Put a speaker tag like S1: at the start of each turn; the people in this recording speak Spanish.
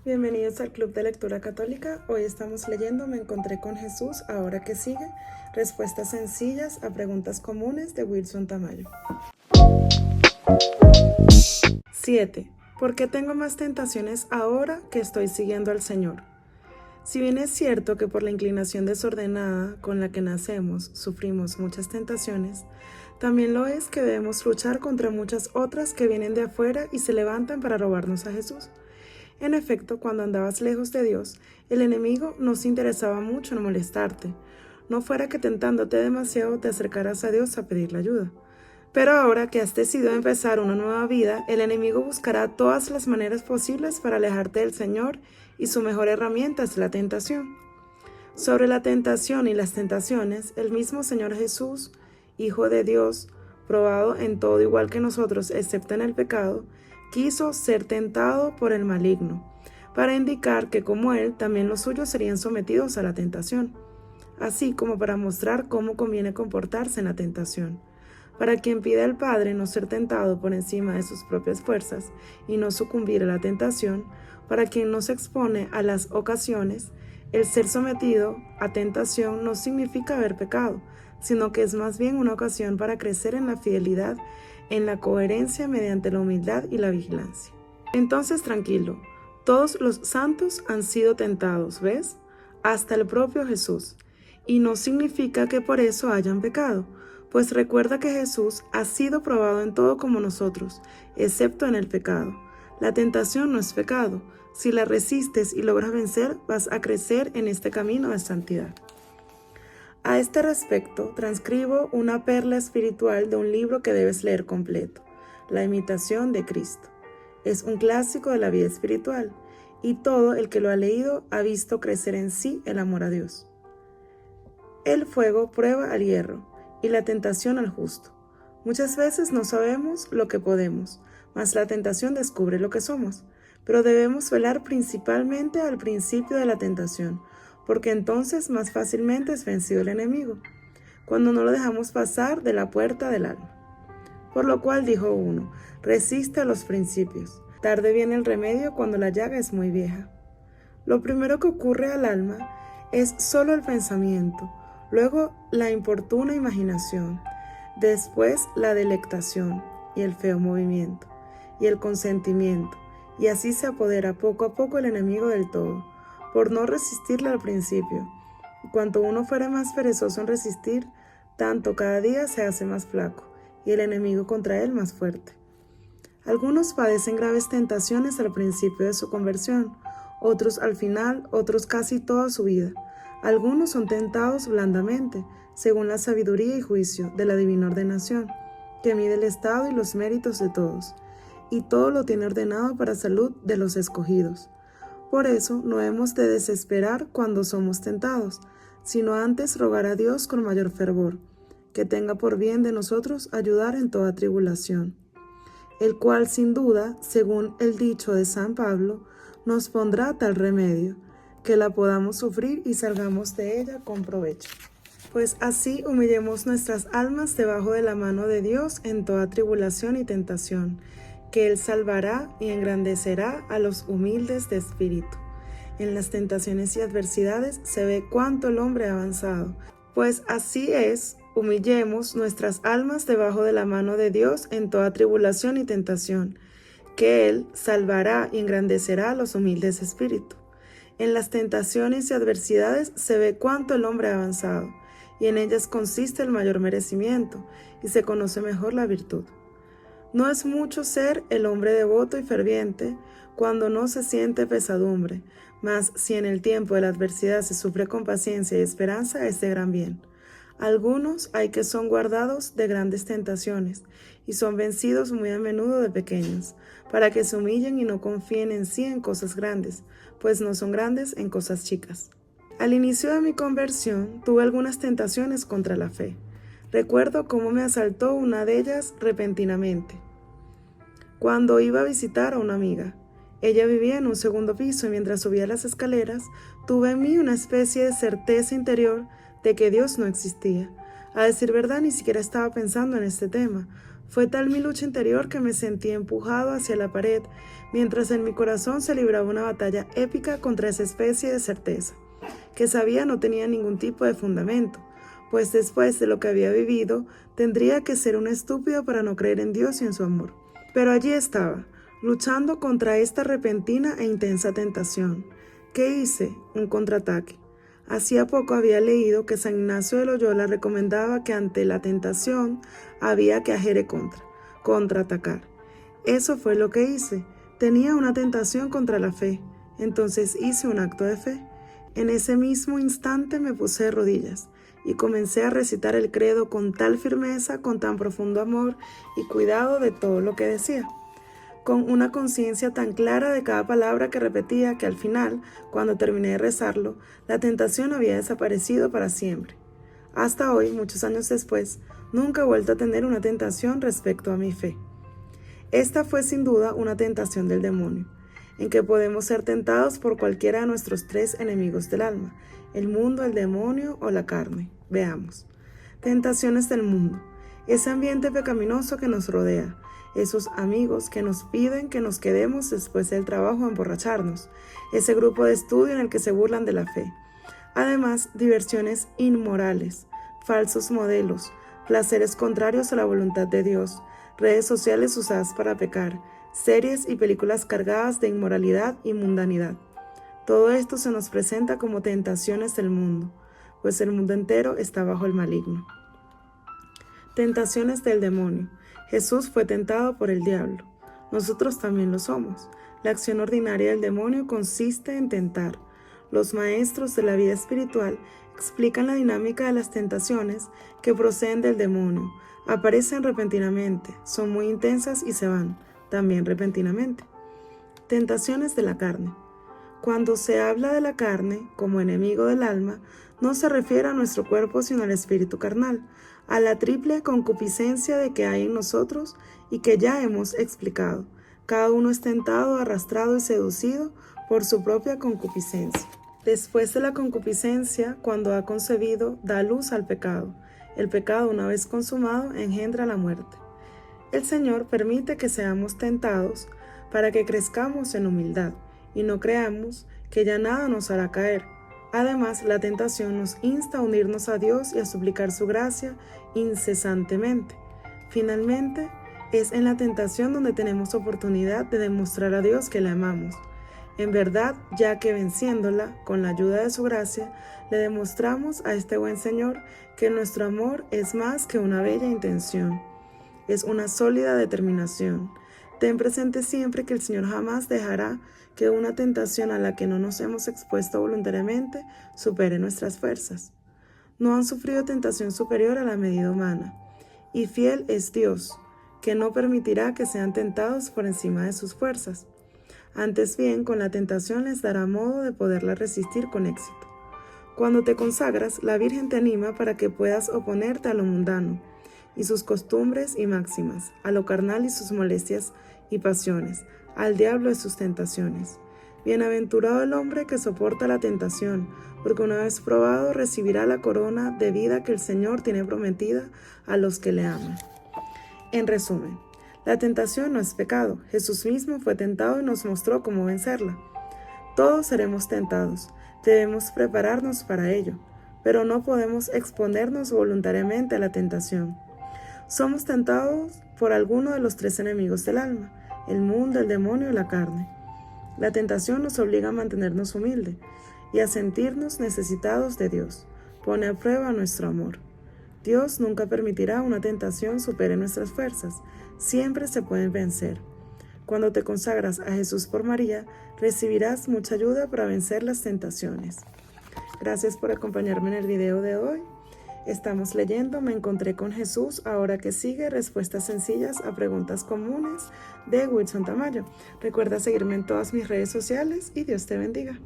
S1: Bienvenidos al Club de Lectura Católica. Hoy estamos leyendo Me encontré con Jesús, ahora que sigue. Respuestas sencillas a preguntas comunes de Wilson Tamayo. 7. ¿Por qué tengo más tentaciones ahora que estoy siguiendo al Señor? Si bien es cierto que por la inclinación desordenada con la que nacemos sufrimos muchas tentaciones, también lo es que debemos luchar contra muchas otras que vienen de afuera y se levantan para robarnos a Jesús. En efecto, cuando andabas lejos de Dios, el enemigo no se interesaba mucho en molestarte. No fuera que tentándote demasiado te acercaras a Dios a pedirle ayuda. Pero ahora que has decidido empezar una nueva vida, el enemigo buscará todas las maneras posibles para alejarte del Señor y su mejor herramienta es la tentación. Sobre la tentación y las tentaciones, el mismo Señor Jesús, Hijo de Dios, probado en todo igual que nosotros excepto en el pecado, quiso ser tentado por el maligno, para indicar que como él, también los suyos serían sometidos a la tentación, así como para mostrar cómo conviene comportarse en la tentación. Para quien pide al Padre no ser tentado por encima de sus propias fuerzas y no sucumbir a la tentación, para quien no se expone a las ocasiones, el ser sometido a tentación no significa haber pecado, sino que es más bien una ocasión para crecer en la fidelidad, en la coherencia mediante la humildad y la vigilancia. Entonces tranquilo, todos los santos han sido tentados, ¿ves? Hasta el propio Jesús. Y no significa que por eso hayan pecado, pues recuerda que Jesús ha sido probado en todo como nosotros, excepto en el pecado. La tentación no es pecado. Si la resistes y logras vencer, vas a crecer en este camino de santidad. A este respecto, transcribo una perla espiritual de un libro que debes leer completo, La imitación de Cristo. Es un clásico de la vida espiritual, y todo el que lo ha leído ha visto crecer en sí el amor a Dios. El fuego prueba al hierro, y la tentación al justo. Muchas veces no sabemos lo que podemos, mas la tentación descubre lo que somos, pero debemos velar principalmente al principio de la tentación, porque entonces más fácilmente es vencido el enemigo, cuando no lo dejamos pasar de la puerta del alma. Por lo cual dijo uno, resiste a los principios, tarde viene el remedio cuando la llaga es muy vieja. Lo primero que ocurre al alma es solo el pensamiento, luego la importuna imaginación, después la delectación y el feo movimiento, y el consentimiento, y así se apodera poco a poco el enemigo del todo, por no resistirle al principio. Y cuanto uno fuera más perezoso en resistir, tanto cada día se hace más flaco, y el enemigo contra él más fuerte. Algunos padecen graves tentaciones al principio de su conversión, otros al final, otros casi toda su vida. Algunos son tentados blandamente, según la sabiduría y juicio de la divina ordenación, que mide el estado y los méritos de todos, y todo lo tiene ordenado para salud de los escogidos. Por eso no hemos de desesperar cuando somos tentados, sino antes rogar a Dios con mayor fervor, que tenga por bien de nosotros ayudar en toda tribulación, el cual sin duda, según el dicho de San Pablo, nos pondrá tal remedio, que la podamos sufrir y salgamos de ella con provecho. Pues así humillemos nuestras almas debajo de la mano de Dios en toda tribulación y tentación, que Él salvará y engrandecerá a los humildes de espíritu. En las tentaciones y adversidades se ve cuánto el hombre ha avanzado. Pues así es, humillemos nuestras almas debajo de la mano de Dios en toda tribulación y tentación, que Él salvará y engrandecerá a los humildes de espíritu. En las tentaciones y adversidades se ve cuánto el hombre ha avanzado, y en ellas consiste el mayor merecimiento, y se conoce mejor la virtud. No es mucho ser el hombre devoto y ferviente cuando no se siente pesadumbre, mas si en el tiempo de la adversidad se sufre con paciencia y esperanza es de gran bien. Algunos hay que son guardados de grandes tentaciones y son vencidos muy a menudo de pequeños, para que se humillen y no confíen en sí en cosas grandes, pues no son grandes en cosas chicas. Al inicio de mi conversión tuve algunas tentaciones contra la fe. Recuerdo cómo me asaltó una de ellas repentinamente, cuando iba a visitar a una amiga. Ella vivía en un segundo piso y mientras subía las escaleras, tuve en mí una especie de certeza interior de que Dios no existía. A decir verdad, ni siquiera estaba pensando en este tema, Fue tal mi lucha interior que me sentí empujado hacia la pared, mientras en mi corazón se libraba una batalla épica contra esa especie de certeza, que sabía no tenía ningún tipo de fundamento, pues después de lo que había vivido, tendría que ser un estúpido para no creer en Dios y en su amor. Pero allí estaba, luchando contra esta repentina e intensa tentación. ¿Qué hice? Un contraataque. Hacía poco había leído que San Ignacio de Loyola recomendaba que ante la tentación había que agere contraatacar. Eso fue lo que hice. Tenía una tentación contra la fe, entonces hice un acto de fe. En ese mismo instante me puse de rodillas y comencé a recitar el credo con tal firmeza, con tan profundo amor y cuidado de todo lo que decía, con una conciencia tan clara de cada palabra que repetía que al final, cuando terminé de rezarlo, la tentación había desaparecido para siempre. Hasta hoy, muchos años después, nunca he vuelto a tener una tentación respecto a mi fe. Esta fue sin duda una tentación del demonio, en que podemos ser tentados por cualquiera de nuestros tres enemigos del alma, el mundo, el demonio o la carne. Veamos. Tentaciones del mundo, ese ambiente pecaminoso que nos rodea, esos amigos que nos piden que nos quedemos después del trabajo a emborracharnos, ese grupo de estudio en el que se burlan de la fe. Además, diversiones inmorales, falsos modelos, placeres contrarios a la voluntad de Dios, redes sociales usadas para pecar, series y películas cargadas de inmoralidad y mundanidad. Todo esto se nos presenta como tentaciones del mundo, pues el mundo entero está bajo el maligno. Tentaciones del demonio. Jesús fue tentado por el diablo. Nosotros también lo somos. La acción ordinaria del demonio consiste en tentar. Los maestros de la vida espiritual explican la dinámica de las tentaciones que proceden del demonio. Aparecen repentinamente, son muy intensas y se van, también repentinamente. Tentaciones de la carne. Cuando se habla de la carne como enemigo del alma, no se refiere a nuestro cuerpo sino al espíritu carnal, a la triple concupiscencia de que hay en nosotros y que ya hemos explicado. Cada uno es tentado, arrastrado y seducido por su propia concupiscencia. Después de la concupiscencia, cuando ha concebido, da luz al pecado. El pecado, una vez consumado, engendra la muerte. El Señor permite que seamos tentados para que crezcamos en humildad y no creamos que ya nada nos hará caer. Además, la tentación nos insta a unirnos a Dios y a suplicar su gracia incesantemente. Finalmente, es en la tentación donde tenemos oportunidad de demostrar a Dios que le amamos. En verdad, ya que venciéndola, con la ayuda de su gracia, le demostramos a este buen Señor que nuestro amor es más que una bella intención, es una sólida determinación. Ten presente siempre que el Señor jamás dejará que una tentación a la que no nos hemos expuesto voluntariamente supere nuestras fuerzas. No han sufrido tentación superior a la medida humana, y fiel es Dios, que no permitirá que sean tentados por encima de sus fuerzas. Antes bien, con la tentación les dará modo de poderla resistir con éxito. Cuando te consagras, la Virgen te anima para que puedas oponerte a lo mundano y sus costumbres y máximas, a lo carnal y sus molestias y pasiones, al diablo y sus tentaciones. Bienaventurado el hombre que soporta la tentación, porque una vez probado recibirá la corona de vida que el Señor tiene prometida a los que le aman. En resumen, la tentación no es pecado. Jesús mismo fue tentado y nos mostró cómo vencerla. Todos seremos tentados. Debemos prepararnos para ello, pero no podemos exponernos voluntariamente a la tentación. Somos tentados por alguno de los tres enemigos del alma, el mundo, el demonio y la carne. La tentación nos obliga a mantenernos humildes y a sentirnos necesitados de Dios. Pone a prueba nuestro amor. Dios nunca permitirá una tentación supere nuestras fuerzas. Siempre se pueden vencer. Cuando te consagras a Jesús por María, recibirás mucha ayuda para vencer las tentaciones. Gracias por acompañarme en el video de hoy. Estamos leyendo Me encontré con Jesús, ahora que sigue, respuestas sencillas a preguntas comunes de Wilson Tamayo. Recuerda seguirme en todas mis redes sociales y Dios te bendiga.